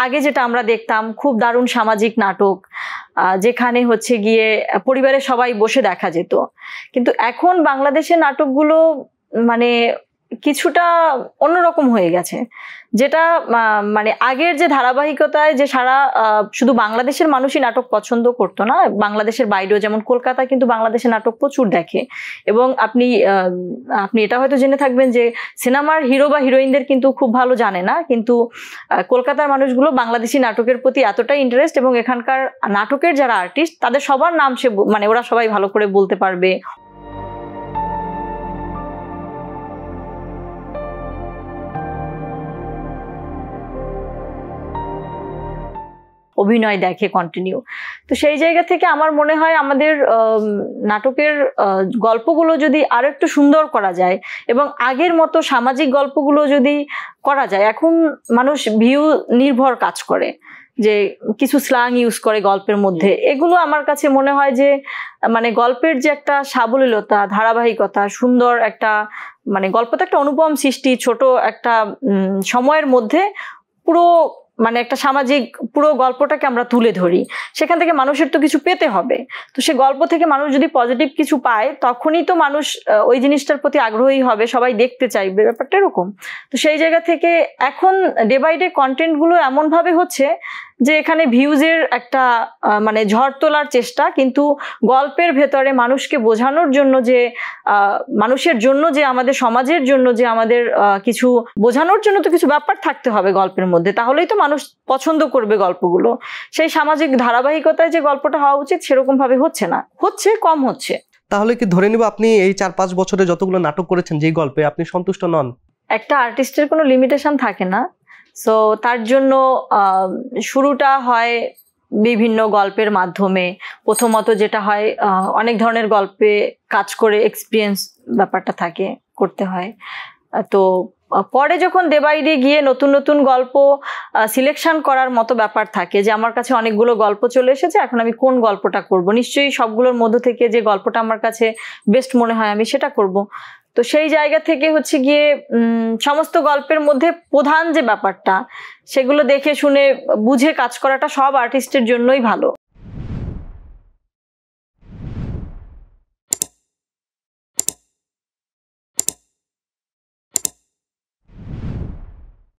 আগে যেটা আমরা দেখতাম খুব দারুণ সামাজিক নাটক, যেখানে হচ্ছে গিয়ে পরিবারের সবাই বসে দেখা যেত। কিন্তু এখন বাংলাদেশের নাটকগুলো মানে কিছুটা অন্যরকম হয়ে গেছে, যেটা মানে আগের যে ধারাবাহিকতায় যে সারা শুধু বাংলাদেশের মানুষই নাটক পছন্দ করতো না, বাংলাদেশের বাইরেও, যেমন কলকাতায় কিন্তু বাংলাদেশের নাটক প্রচুর দেখে। এবং আপনি এটা হয়তো জেনে থাকবেন যে সিনেমার হিরো বা হিরোইনদের কিন্তু খুব ভালো জানে না, কিন্তু কলকাতার মানুষগুলো বাংলাদেশি নাটকের প্রতি এতটাই ইন্টারেস্ট, এবং এখানকার নাটকের যারা আর্টিস্ট তাদের সবার নাম সে মানে ওরা সবাই ভালো করে বলতে পারবে। অভিনয় দেখে কন্টিনিউ। তো সেই জায়গা থেকে আমার মনে হয় আমাদের নাটকের গল্পগুলো যদি আরো একটু সুন্দর করা যায় এবং আগের মতো সামাজিক গল্পগুলো যদি করা যায়। এখন মানুষ ভিউ নির্ভর কাজ করে, যে কিছু স্ল্যাং ইউজ করে গল্পের মধ্যে, এগুলো আমার কাছে মনে হয় যে মানে গল্পের যে একটা সাবলীলতা, ধারাবাহিকতা, সুন্দর একটা মানে গল্প তো একটা অনুপম সৃষ্টি, ছোট একটা সময়ের মধ্যে পুরো মানে একটা সামাজিক পুরো গল্পটাকে আমরা তুলে ধরি, সেখান থেকে মানুষের তো কিছু পেতে হবে। তো সে গল্প থেকে মানুষ যদি পজিটিভ কিছু পায় তখনই তো মানুষ ওই জিনিসটার প্রতি আগ্রহী হবে, সবাই দেখতে চাইবে, ব্যাপারটা এরকম। তো সেই জায়গা থেকে এখন ডে বাই ডে কন্টেন্টগুলো এমনভাবে হচ্ছে যে এখানে ভিউজের একটা মানে ঝড় তোলার চেষ্টা, কিন্তু গল্পের ভেতরে মানুষকে বোঝানোর জন্য যে মানুষের জন্য যে আমাদের সমাজের জন্য যে আমাদের কিছু বোঝানোর জন্য তো কিছু ব্যাপার থাকতে হবে গল্পের মধ্যে, তাহলেই তো মানুষ পছন্দ করবে গল্পগুলো। সেই সামাজিক ধারাবাহিকতায় যে গল্পটা হওয়া উচিত সেরকম ভাবে হচ্ছে না, হচ্ছে কম হচ্ছে। তাহলে কি ধরে নিব আপনি এই 4-5 বছরে যতগুলো নাটক করেছেন যে গল্পে আপনি সন্তুষ্ট নন? একটা আর্টিস্টের কোনো লিমিটেশন থাকে না, সো তার জন্য শুরুটা হয় বিভিন্ন গল্পের মাধ্যমে। প্রথমত যেটা হয় অনেক ধরনের গল্পে কাজ করে এক্সপিরিয়েন্স ব্যাপারটা থাকে, করতে হয়। তো পরে যখন ডে বাই ডে গিয়ে নতুন নতুন গল্প সিলেকশন করার মতো ব্যাপার থাকে, যে আমার কাছে অনেকগুলো গল্প চলে এসেছে, এখন আমি কোন গল্পটা করব, নিশ্চয়ই সবগুলোর মধ্য থেকে যে গল্পটা আমার কাছে বেস্ট মনে হয় আমি সেটা করব। তো সেই জায়গা থেকে হচ্ছে গিয়ে সমস্ত গল্পের মধ্যে প্রধান যে ব্যাপারটা সেগুলো দেখে শুনে বুঝে কাজ করাটা সব আর্টিস্টের জন্যই ভালো।